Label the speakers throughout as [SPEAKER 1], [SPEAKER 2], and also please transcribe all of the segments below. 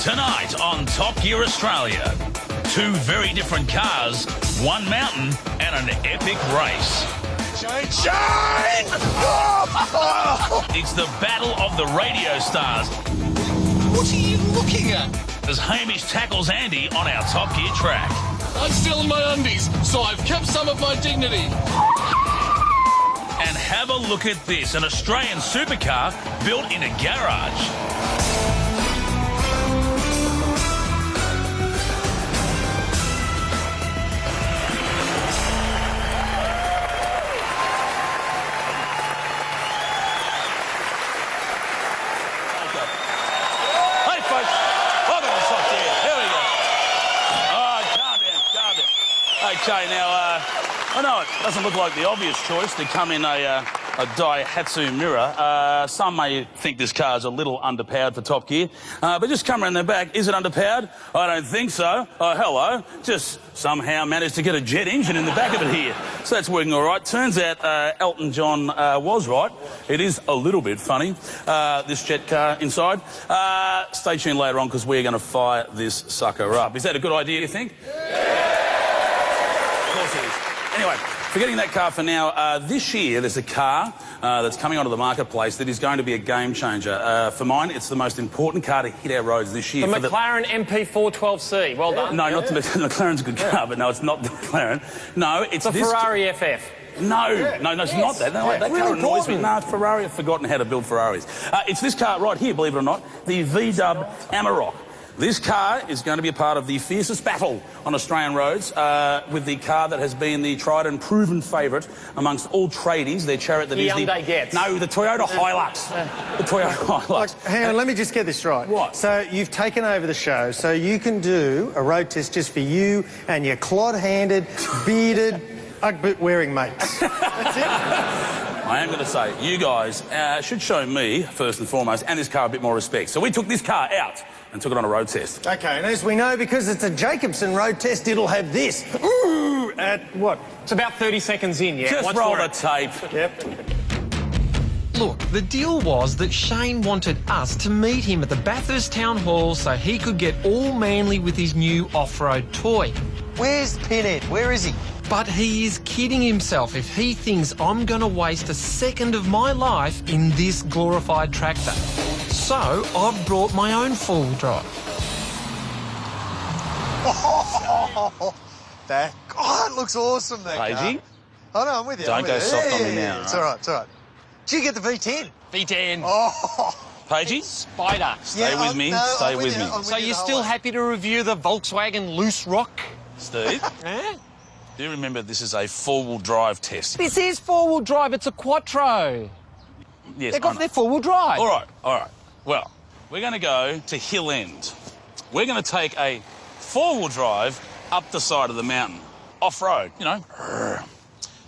[SPEAKER 1] Tonight on Top Gear Australia, two very different cars, one mountain and an epic race.
[SPEAKER 2] Shane!
[SPEAKER 1] It's the battle of the radio stars.
[SPEAKER 2] What are you looking at?
[SPEAKER 1] As Hamish tackles Andy on our Top Gear track.
[SPEAKER 3] I'm still in my undies, so I've kept some of my dignity.
[SPEAKER 1] And have a look at this, an Australian supercar built in a garage. Okay, now, I know it doesn't look like the obvious choice to come in a Daihatsu Mirror. Some may think this car's a little underpowered for Top Gear, but just come around the back. Is it underpowered? I don't think so. Oh, hello. Just somehow managed to get a jet engine in the back of it here. So that's working all right. Turns out Elton John was right. It is a little bit funny, this jet car inside. Stay tuned later on because we're going to fire this sucker up. Is that a good idea, you think? Anyway, forgetting that car for now, this year there's a car that's coming onto the marketplace that is going to be a game changer. For mine, it's the most important car to hit our roads this year.
[SPEAKER 4] The McLaren MP412C. Well done.
[SPEAKER 1] No, not the McLaren's a good car, but no, it's not the McLaren. No, it's
[SPEAKER 4] the
[SPEAKER 1] this
[SPEAKER 4] Ferrari FF.
[SPEAKER 1] No, it's not that. No, that car annoys me. No, Ferrari have forgotten how to build Ferraris. It's this car right here, believe it or not, the VW Amarok. This car is going to be a part of the fiercest battle on Australian roads with the car that has been the tried and proven favourite amongst all tradies, their chariot that is the...
[SPEAKER 4] Hyundai Getz.
[SPEAKER 1] No, the Toyota Hilux. The Toyota Hilux.
[SPEAKER 5] Like, hang on, let me just get this right.
[SPEAKER 1] What?
[SPEAKER 5] So you've taken over the show, so you can do a road test just for you and your clod-handed, bearded, Ugg-boot-wearing mates. That's it.
[SPEAKER 1] I am going to say, you guys should show me, first and foremost, and this car a bit more respect. So we took this car out and took it on a road test.
[SPEAKER 5] OK, and as we know, because it's a Jacobson road test, it'll have this. Ooh, at what?
[SPEAKER 4] It's about 30 seconds in, yeah.
[SPEAKER 1] Just
[SPEAKER 4] Watch
[SPEAKER 1] roll
[SPEAKER 4] for
[SPEAKER 1] the
[SPEAKER 4] it.
[SPEAKER 1] tape.
[SPEAKER 5] Yep.
[SPEAKER 6] Look, the deal was that Shane wanted us to meet him at the Bathurst Town Hall so he could get all manly with his new off-road toy.
[SPEAKER 2] Where's Pinhead? Where is he?
[SPEAKER 6] But he is kidding himself if he thinks I'm going to waste a second of my life in this glorified tractor. So I've brought my own four-wheel drive.
[SPEAKER 2] That... Oh, it looks awesome, that
[SPEAKER 1] Paigey?
[SPEAKER 2] car. Oh, no, I'm with you.
[SPEAKER 1] Don't
[SPEAKER 2] I'm
[SPEAKER 1] go
[SPEAKER 2] with you.
[SPEAKER 1] soft on me
[SPEAKER 2] Yeah,
[SPEAKER 1] now,
[SPEAKER 2] It's
[SPEAKER 1] right?
[SPEAKER 2] all right, it's all right. Did you get the V10?
[SPEAKER 4] V10.
[SPEAKER 2] Oh.
[SPEAKER 1] Paigey?
[SPEAKER 4] Spider.
[SPEAKER 1] Stay with me. Stay with me.
[SPEAKER 4] So you're still happy to review the Volkswagen Loose Rock?
[SPEAKER 1] Steve?
[SPEAKER 4] Eh?
[SPEAKER 1] Do you remember this is a four-wheel drive test?
[SPEAKER 4] This is four-wheel drive. It's a Quattro.
[SPEAKER 1] Yes,
[SPEAKER 4] They've
[SPEAKER 1] I
[SPEAKER 4] got
[SPEAKER 1] know.
[SPEAKER 4] their four-wheel drive.
[SPEAKER 1] All right. Well, we're going to go to Hill End. We're going to take a four-wheel drive up the side of the mountain, off-road, you know.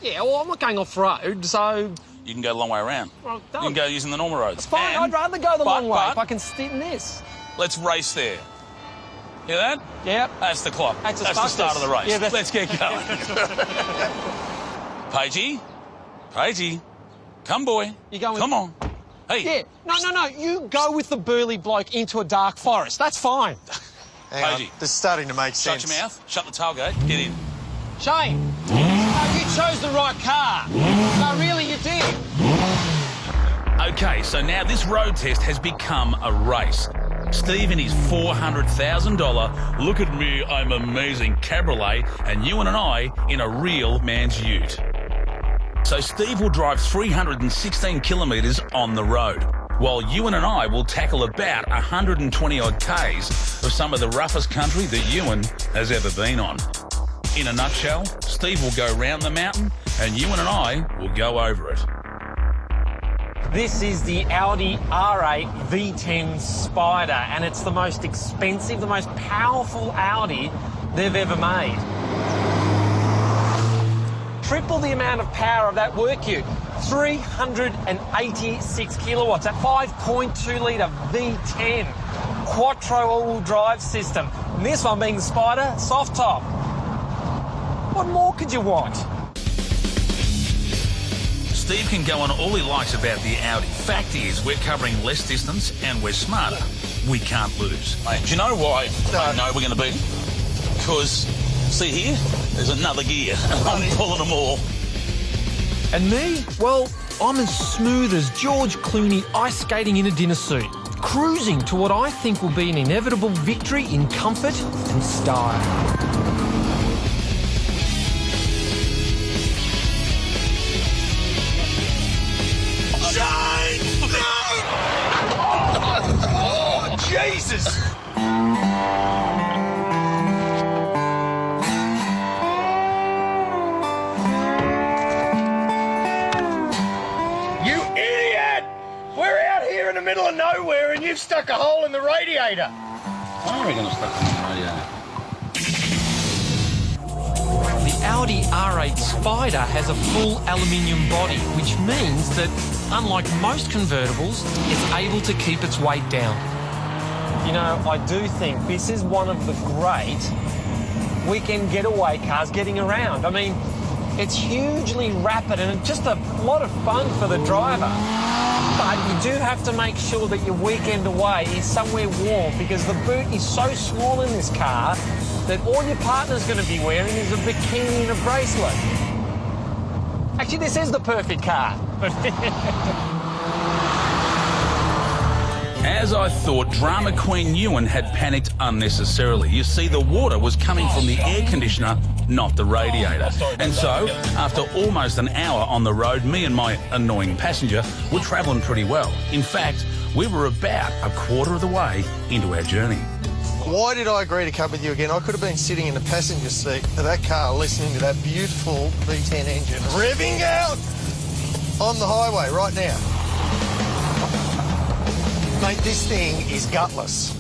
[SPEAKER 4] Yeah, well, I'm not going off-road, so...
[SPEAKER 1] You can go a long way around.
[SPEAKER 4] Well,
[SPEAKER 1] You can go using the normal roads.
[SPEAKER 4] It's fine.
[SPEAKER 1] And-
[SPEAKER 4] I'd rather go the long way
[SPEAKER 1] but
[SPEAKER 4] if I can sit in this.
[SPEAKER 1] let's race there. Hear that?
[SPEAKER 4] Yep.
[SPEAKER 1] That's the clock.
[SPEAKER 4] That's
[SPEAKER 1] the start of the race.
[SPEAKER 4] Yeah, that's...
[SPEAKER 1] Let's get going. Paigey, come boy.
[SPEAKER 4] You going with...
[SPEAKER 1] Come on. Hey.
[SPEAKER 4] Yeah. No. You go with the burly bloke into a dark forest. That's fine.
[SPEAKER 2] Hang on.
[SPEAKER 1] Paigey.
[SPEAKER 2] This is starting to make
[SPEAKER 1] Shut
[SPEAKER 2] sense.
[SPEAKER 1] your mouth. Shut the tailgate. Get in.
[SPEAKER 4] Shane, you chose the right car. No, really, you did.
[SPEAKER 1] Okay, so now this road test has become a race. Steve in his $400,000 look at me, I'm amazing cabriolet, and Ewan and I in a real man's ute. So Steve will drive 316 kilometres on the road, while Ewan and I will tackle about 120 odd Ks of some of the roughest country that Ewan has ever been on. In a nutshell, Steve will go round the mountain and Ewan and I will go over it.
[SPEAKER 4] This is the Audi R8 V10 Spider, and it's the most expensive, the most powerful Audi they've ever made. Triple the amount of power of that work ute. 386 kilowatts, a 5.2 litre V10 Quattro all-wheel drive system. And this one being the Spider soft top. What more could you want?
[SPEAKER 1] Steve can go on all he likes about the Audi. Fact is, we're covering less distance and we're smarter. we can't lose. Mate, do you know why I know we're going to beat them? Because, see here, there's another gear, and I'm pulling them all.
[SPEAKER 6] And me? Well, I'm as smooth as George Clooney ice skating in a dinner suit, cruising to what I think will be an inevitable victory in comfort and style.
[SPEAKER 2] Oh, Jesus!
[SPEAKER 5] You idiot! We're out here in the middle of nowhere and you've stuck a hole in the radiator.
[SPEAKER 1] I reckon I stuck them in the radiator.
[SPEAKER 6] The Audi R8 Spider has a full aluminium body, which means that, unlike most convertibles, it's able to keep its weight down.
[SPEAKER 4] You know, I do think this is one of the great weekend getaway cars getting around. I mean, it's hugely rapid and it's just a lot of fun for the driver. But you do have to make sure that your weekend away is somewhere warm, because the boot is so small in this car that all your partner's going to be wearing is a bikini and a bracelet. Actually, this is the perfect car.
[SPEAKER 1] As I thought, drama queen Ewan had panicked unnecessarily. You see, the water was coming from the air conditioner, not the radiator. And so, after almost an hour on the road, me and my annoying passenger were travelling pretty well. In fact, we were about a quarter of the way into our journey.
[SPEAKER 2] Why did I agree to come with you again? I could have been sitting in the passenger seat of that car listening to that beautiful V10 engine revving out on the highway right now. Mate, this thing is gutless.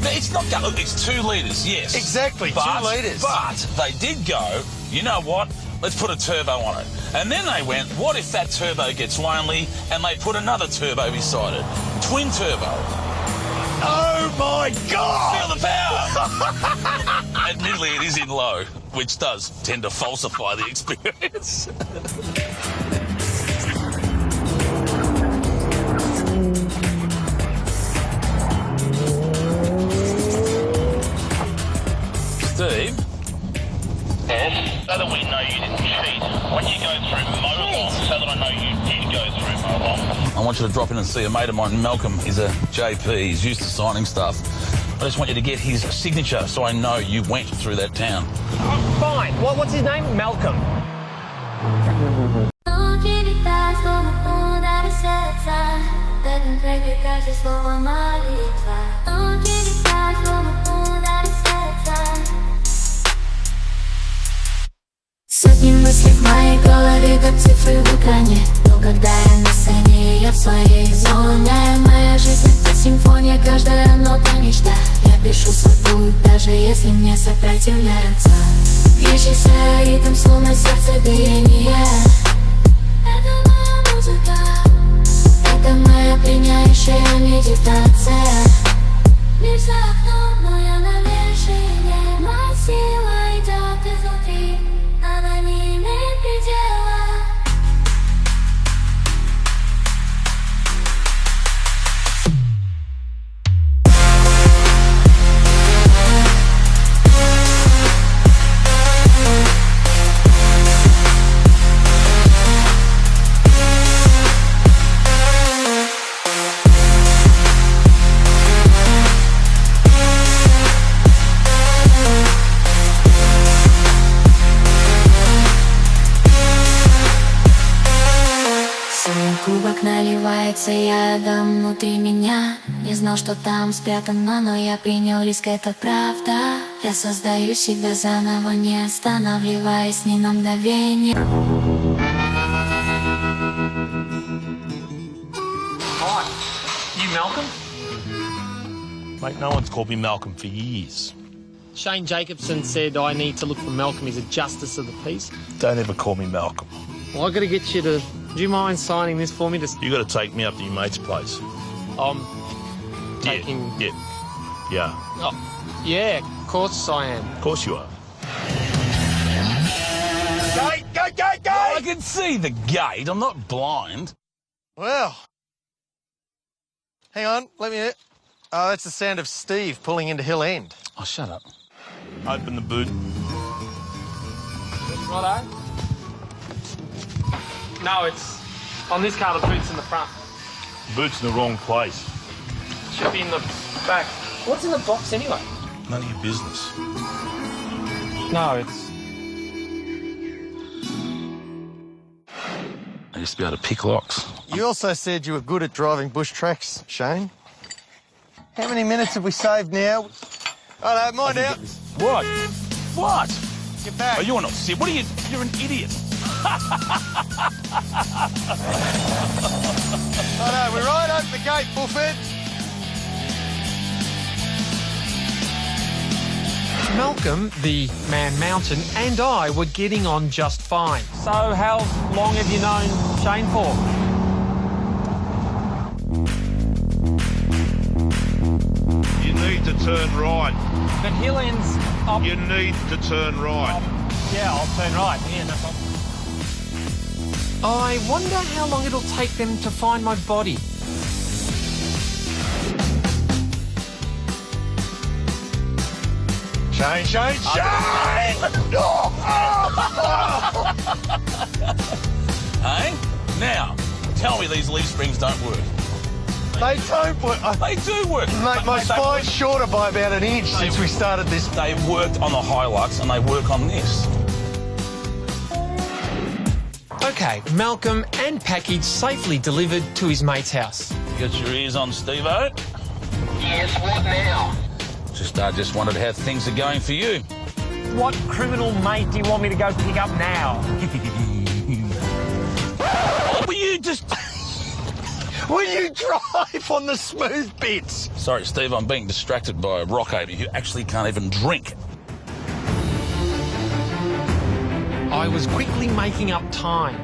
[SPEAKER 1] It's not gutless, it's 2 litres, yes.
[SPEAKER 2] Exactly, 2 litres.
[SPEAKER 1] But they did go, you know what, let's put a turbo on it. And then they went, what if that turbo gets lonely, and they put another turbo beside it. Twin turbo.
[SPEAKER 2] Oh my God!
[SPEAKER 1] Feel the power! Admittedly, it is in low, which does tend to falsify the experience. Steve?
[SPEAKER 7] Yes? So that we know you didn't cheat. When you go through Molong, so that I know you did go through Molong.
[SPEAKER 1] I want you to drop in and see a mate of mine, Malcolm. He's a JP. He's used to signing stuff. I just want you to get his signature so I know you went through that town.
[SPEAKER 4] Oh, fine. What's his name? Malcolm.
[SPEAKER 8] Сотни мыслей в моей голове, как цифры в экране. Но когда я на сцене, я в своей зоне. Моя жизнь — это симфония, каждая нота мечта. Я пишу свой путь, даже если мне сопротивляются. Бьющийся ритм, словно сердцебиение. Это моя музыка, это моя пленяющая медитация. Мир за окном, но я на вершине. Моя сила идет изнутри, она не имеет предела. Кубок наливается ядом внутри меня. Не знал, что там спрятано, но я принял риск, это правда. Я создаю себя заново, не останавливаясь ни на мгновение.
[SPEAKER 4] Hi. You Malcolm?
[SPEAKER 9] Mate, no one's called me Malcolm for years.
[SPEAKER 4] Shane Jacobson said I need to look for Malcolm. He's a justice of the peace.
[SPEAKER 9] Don't ever call me Malcolm.
[SPEAKER 4] Well, I've got to get you to... Do you mind signing this for me?
[SPEAKER 9] You got to take me up to your mate's place.
[SPEAKER 4] Taking...
[SPEAKER 9] Yeah.
[SPEAKER 4] Oh, yeah, of course I am.
[SPEAKER 9] Of course you are.
[SPEAKER 2] Gate, gate, gate, gate!
[SPEAKER 1] I can see the gate. I'm not blind.
[SPEAKER 2] Well, hang on, let me... Oh, that's the sound of Steve pulling into Hill End.
[SPEAKER 1] Oh, shut up.
[SPEAKER 9] Open the boot.
[SPEAKER 4] Righto. No, it's on this car, the boot's in the front.
[SPEAKER 9] Boot's in the wrong place.
[SPEAKER 4] Should be in the back. What's in the box anyway?
[SPEAKER 9] None of your business.
[SPEAKER 4] No, it's...
[SPEAKER 1] I used to be able to pick locks.
[SPEAKER 2] You also said you were good at driving bush tracks, Shane. How many minutes have we saved now? Oh, no, mine out.
[SPEAKER 1] What? What?
[SPEAKER 2] Get back.
[SPEAKER 1] Oh, you're not sick. What are you? You're an idiot.
[SPEAKER 2] Oh, no, we're right open the gate, Buffett.
[SPEAKER 6] Malcolm, the man mountain, and I were getting on just fine.
[SPEAKER 4] So how long have you known Shane for?
[SPEAKER 9] You need to turn right.
[SPEAKER 4] But Hill End's up...
[SPEAKER 9] You need to turn right.
[SPEAKER 4] Yeah, I'll turn right. Yeah, no problem.
[SPEAKER 6] I wonder how long it'll take them to find my body.
[SPEAKER 2] Shane, Shane, Shane!
[SPEAKER 1] Hey? Now, tell me these leaf springs don't work.
[SPEAKER 2] They don't work.
[SPEAKER 1] They do work.
[SPEAKER 2] Mate, my spine's shorter by about an inch since we started this.
[SPEAKER 1] They've worked on the Hilux and they work on this.
[SPEAKER 6] Okay, Malcolm and package safely delivered to his mate's house.
[SPEAKER 1] Got your ears on, Steve-O?
[SPEAKER 7] Yes, what now?
[SPEAKER 1] Just wondered how things are going for you.
[SPEAKER 4] What criminal mate do you want me to go pick up now?
[SPEAKER 1] Oh, will you just...
[SPEAKER 2] Will you drive on the smooth bits?
[SPEAKER 1] Sorry, Steve, I'm being distracted by a rock ape who actually can't even drink.
[SPEAKER 6] I was quickly making up time.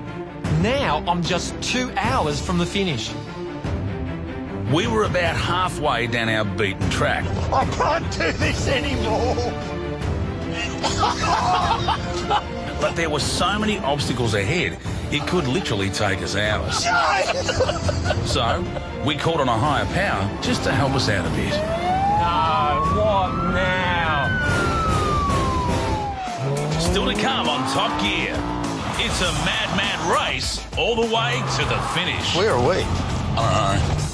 [SPEAKER 6] Now I'm just 2 hours from the finish.
[SPEAKER 1] We were about halfway down our beaten track.
[SPEAKER 2] I can't do this anymore.
[SPEAKER 1] But there were so many obstacles ahead, it could literally take us hours. So, we called on a higher power just to help us out a bit.
[SPEAKER 4] No, what now?
[SPEAKER 1] Still to come on Top Gear. It's a mad race all the way to the finish.
[SPEAKER 2] Where are we?
[SPEAKER 1] I don't know.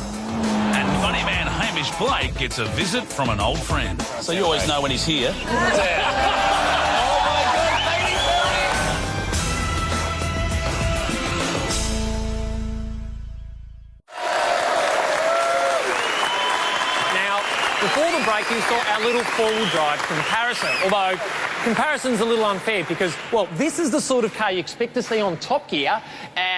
[SPEAKER 1] And funny man Hamish Blake gets a visit from an old friend. So you always know when he's here.
[SPEAKER 4] Before the break, you saw our little four-wheel drive comparison, although comparison's a little unfair because, well, this is the sort of car you expect to see on Top Gear.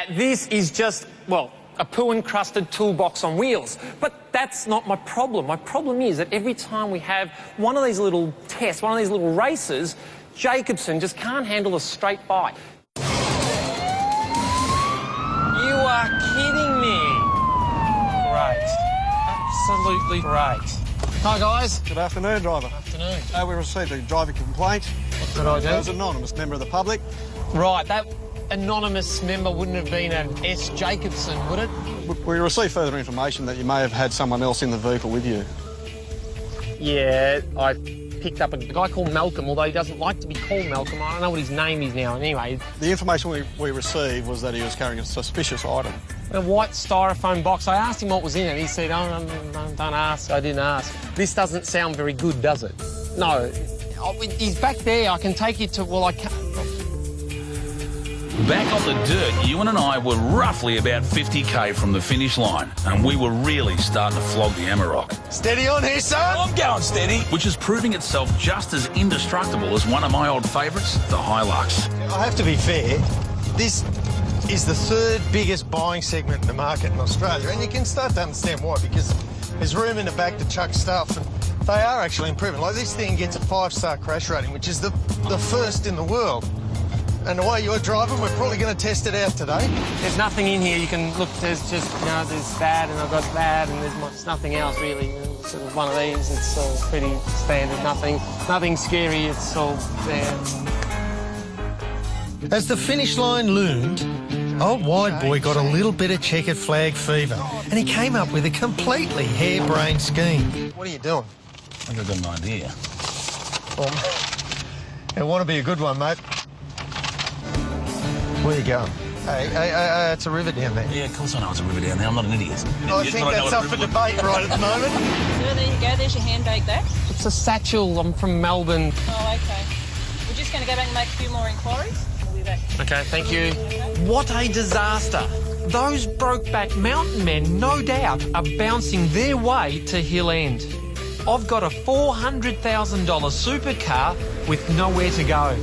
[SPEAKER 4] This is just, well, a poo-encrusted toolbox on wheels. But that's not my problem. My problem is that every time we have one of these little tests, one of these little races, Jacobson just can't handle a straight bite. You are kidding me. Great. Absolutely great. Hi, guys.
[SPEAKER 10] Good afternoon, driver.
[SPEAKER 4] Afternoon.
[SPEAKER 10] We received a driver complaint.
[SPEAKER 4] What did I do?
[SPEAKER 10] It was an anonymous member of the public.
[SPEAKER 4] Right, that anonymous member wouldn't have been an S. Jacobson, would it?
[SPEAKER 10] We received further information that you may have had someone else in the vehicle with you.
[SPEAKER 4] Yeah, I picked up a guy called Malcolm, although he doesn't like to be called Malcolm. I don't know what his name is now. Anyway,
[SPEAKER 10] The information we received was that he was carrying a suspicious item.
[SPEAKER 4] a white styrofoam box. I asked him what was in it. He said, oh, don't ask. I didn't ask. This doesn't sound very good, does it? No. Oh, he's back there. I can take you to... Well, I can't...
[SPEAKER 1] Back on the dirt, Ewan and I were roughly about 50k from the finish line, and we were really starting to flog the Amarok.
[SPEAKER 2] Steady on here, son.
[SPEAKER 1] I'm going steady. Which is proving itself just as indestructible as one of my old favourites, the Hilux.
[SPEAKER 2] I have to be fair. This is the third biggest buying segment in the market in Australia, and you can start to understand why, because there's room in the back to chuck stuff, and they are actually improving. Like, this thing gets a 5-star crash rating, which is the first in the world. And the way you're driving, we're probably going to test it out today.
[SPEAKER 4] There's nothing in here. You can look, there's just, you know, there's that, and I've got that, and there's nothing else, really. Sort of one of these, it's all pretty standard, nothing scary, it's all there.
[SPEAKER 2] As the finish line loomed,
[SPEAKER 5] Old Wide Boy got a little bit of checkered flag fever and he came up with a completely harebrained scheme.
[SPEAKER 2] What are you doing?
[SPEAKER 1] I think I've got an idea.
[SPEAKER 2] It want to be a good one, mate. Where you going? Hey, it's a river down there.
[SPEAKER 1] Yeah, of course I know it's a river down there. I'm not an idiot.
[SPEAKER 2] I think that's up for debate right at the moment.
[SPEAKER 11] So there you go, there's your handbag there.
[SPEAKER 4] It's a satchel. I'm from Melbourne.
[SPEAKER 11] Oh, okay. We're just going to go back and make a few more inquiries. We'll be back.
[SPEAKER 4] Okay, thank you.
[SPEAKER 6] What a disaster. Those brokeback mountain men, no doubt, are bouncing their way to Hill End. I've got a $400,000 supercar with nowhere to go.